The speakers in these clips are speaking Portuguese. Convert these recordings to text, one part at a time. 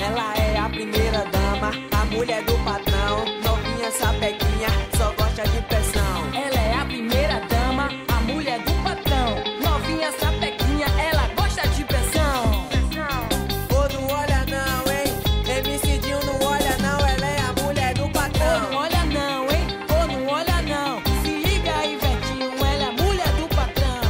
Ela é a primeira dama, a mulher do patrão. Novinha sapequinha, só gosta de pressão. Ela é a primeira dama, a mulher do patrão. Novinha sapequinha, ela gosta de pressão. Ô, não olha não, hein? MC Dinho não olha não, ela é a mulher do Ô, patrão. não olha não, hein? Ô, não olha não. Se liga aí, Vetinho, ela é a mulher do patrão.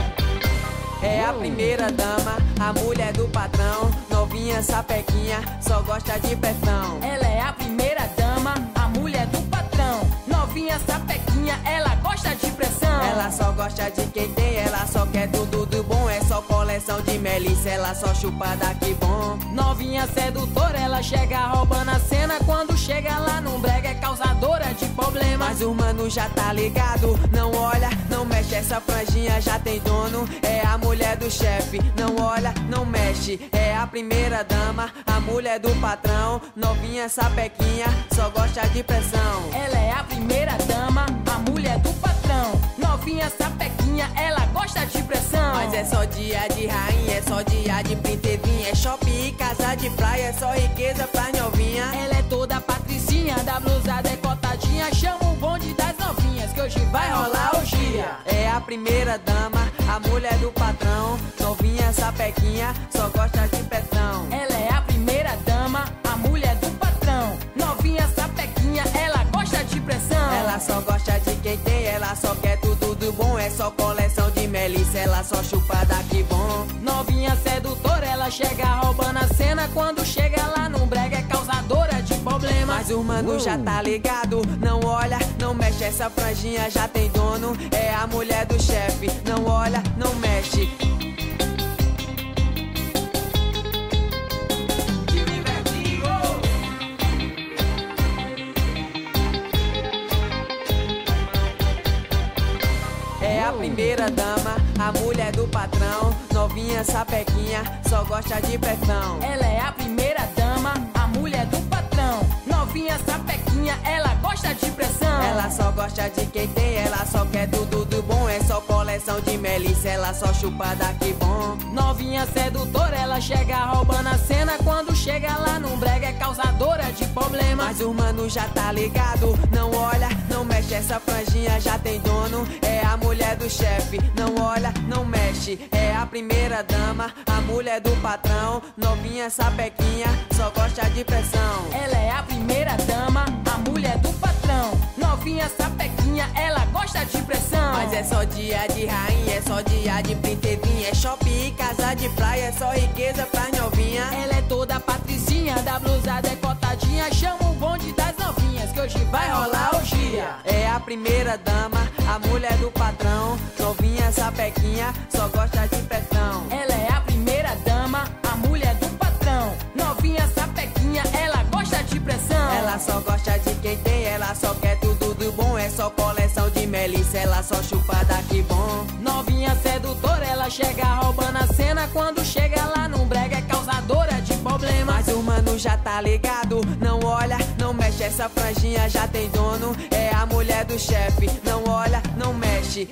É a primeira dama, a mulher do patrão. Novinha sapequinha, só gosta de pressão. Ela é a primeira dama, a mulher do patrão. Novinha sapequinha, ela gosta de pressão. Ela só gosta de quem tem, ela só quer tudo do bom. É só coleção de melissa, ela só chupa daqui bom. Novinha sedutora, ela chega roubando a cena. Quando chega lá no brega é causadora de problemas. Mas o mano já tá ligado, não olha, não mexe, essa franjinha já tem dono. É a mulher do chefe, não olha, não mexe. É a primeira dama, a mulher do patrão. Novinha sapequinha, só gosta de pressão. Ela é a primeira dama, a mulher do patrão. Novinha sapequinha, ela gosta de pressão. Mas é só dia de rainha, é só dia de princesinha. É shopping e casa de praia, é só riqueza pra novinha. Ela é toda patricinha, da blusa decotadinha. Chama o bonde das novinhas, que hoje vai rolar orgia. É a primeira dama, a mulher do patrão. Novinha sapequinha, só gosta de pressão. Ela é a primeira dama, a mulher do patrão. Novinha sapequinha, ela gosta de pressão. Ela só gosta de quem tem, ela só quer tudo do bom. É só coleção de melissa, ela só chupa daqui bom. Novinha sedutora, ela chega roubando a cena. Quando chega lá no brega é causadora de problemas. Mas o mano já tá ligado, não olha, não mexe, essa franjinha já tem dono. É a mulher do chefe, não olha, não mexe. É a primeira dama, a mulher do patrão. Novinha sapequinha, só gosta de pressão. Ela é a primeira dama, a mulher do patrão. Novinha sapequinha, ela gosta de pressão. Ela só gosta de quem tem, ela só quer tudo do bom. É só coleção de melissa, ela só chupa daqui bom. Novinha sedutora, ela chega roubando a cena. Quando chega lá no brega é causadora de problemas. Mas o mano já tá ligado, não olha, não mexe, essa franjinha já tem dono. É a mulher do chefe, não olha, não mexe. É a primeira dama, a mulher do patrão. Novinha sapequinha, só gosta de pressão. Ela é a primeira dama, a mulher do patrão. Novinha sapequinha, ela gosta de pressão. Mas é só dia de rainha, é só dia de princesinha. É shopping e casa de praia, é só riqueza pra novinha. Ela é toda patricinha, da blusa decotadinha. Chama o bonde das novinhas, que hoje vai rolar orgia. É a primeira dama, a mulher do patrão. Novinha sapequinha, só gosta de pressão. Ela é a primeira dama, a mulher do patrão. Novinha sapequinha, ela gosta de pressão. Ela só gosta de quem tem, ela só quer tudo do bom. É só coleção de melissa, ela só chupa daqui bom. Novinha sedutora, ela chega roubando a cena. Quando chega lá no brega é causadora de problemas. Mas o mano já tá ligado, não olha, não mexe, essa franjinha já tem dono. É a mulher do chefe, não olha, não mexe.